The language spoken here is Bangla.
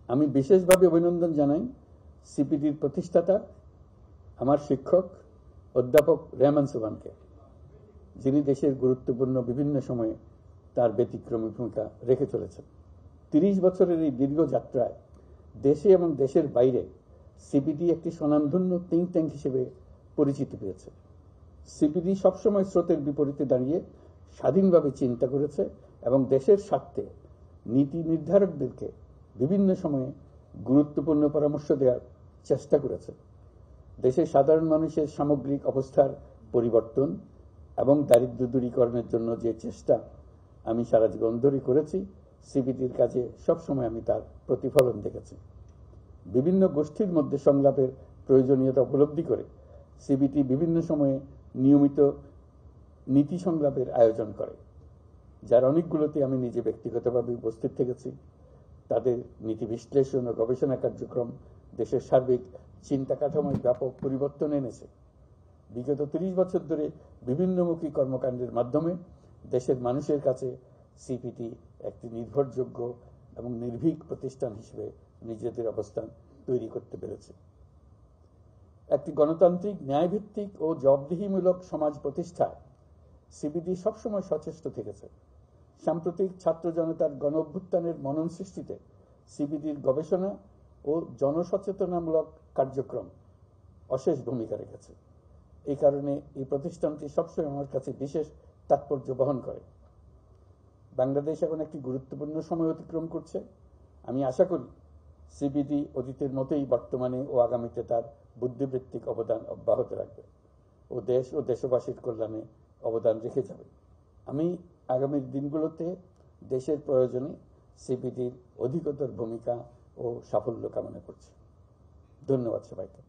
আমি বিশেষভাবে অভিনন্দন জানাই সিপিডির প্রতিষ্ঠাতা আমার শিক্ষক অধ্যাপক রেহমান সোবহানকে, যিনি দেশের গুরুত্বপূর্ণ বিভিন্ন সময়ে তার ব্যতিক্রমী ভূমিকা রেখে চলেছেন। ৩০ বছরের এই দীর্ঘ যাত্রায় দেশে এবং দেশের বাইরে সিপিডি একটি স্বনামধন্য থিঙ্ক ট্যাঙ্ক হিসেবে পরিচিতি পেয়েছে। সিপিডি সবসময় স্রোতের বিপরীতে দাঁড়িয়ে স্বাধীনভাবে চিন্তা করেছে এবং দেশের স্বার্থে নীতি নির্ধারকদেরকে বিভিন্ন সময়ে গুরুত্বপূর্ণ পরামর্শ দেওয়ার চেষ্টা করেছে। দেশের সাধারণ মানুষের সামগ্রিক অবস্থার পরিবর্তন এবং দারিদ্র্য দূরীকরণের জন্য যে চেষ্টা আমি সারা জীবন ধরে করেছি, সিপিডির কাজে সবসময় আমি তার প্রতিফলন দেখেছি। বিভিন্ন গোষ্ঠীর মধ্যে সংলাপের প্রয়োজনীয়তা উপলব্ধি করে সিপিডি বিভিন্ন সময়ে নিয়মিত নীতি সংলাপের আয়োজন করে, যার অনেকগুলোতে আমি নিজে ব্যক্তিগতভাবে উপস্থিত থেকেছি। তাদের নীতি বিশ্লেষণ ও গবেষণা কার্যক্রম দেশের সার্বিক চিন্তা কাঠামোয় ব্যাপক পরিবর্তন এনেছে। বিগত ৩০ বছর ধরে বিভিন্নমুখী কর্মকাণ্ডের মাধ্যমে দেশের মানুষের কাছে সিপিডি একটি নির্ভরযোগ্য এবং নির্ভীক প্রতিষ্ঠান হিসেবে নিজেদের অবস্থান তৈরি করতে পেরেছে। একটি গণতান্ত্রিক, ন্যায়ভিত্তিক ও জবাবদিহিমূলক সমাজ প্রতিষ্ঠায় সিপিডি সবসময় সচেষ্ট থেকেছে। সাম্প্রতিক ছাত্র জনতার গণ অভ্যুত্থানের মনন সৃষ্টিতে সিপিডির গবেষণা ও জনসচেতনামূলক কার্যক্রম অশেষ ভূমিকা রেখেছে। এই কারণে এই প্রতিষ্ঠানটি সবসময় আমার কাছে বিশেষ তাৎপর্য বহন করে। বাংলাদেশ এখন একটি গুরুত্বপূর্ণ সময় অতিক্রম করছে। আমি আশা করি সিপিডি অতীতের মতোই বর্তমানে ও আগামীতে তার বুদ্ধিবৃত্তিক অবদান অব্যাহত রাখবে ও দেশ ও দেশবাসীর কল্যাণে অবদান রেখে যাবে। আমি আগামীর দিনগুলোতে দেশের প্রয়োজনে সিপিডির অধিকতর ভূমিকা ও সাফল্য কামনা করছি। ধন্যবাদ সবাইকে।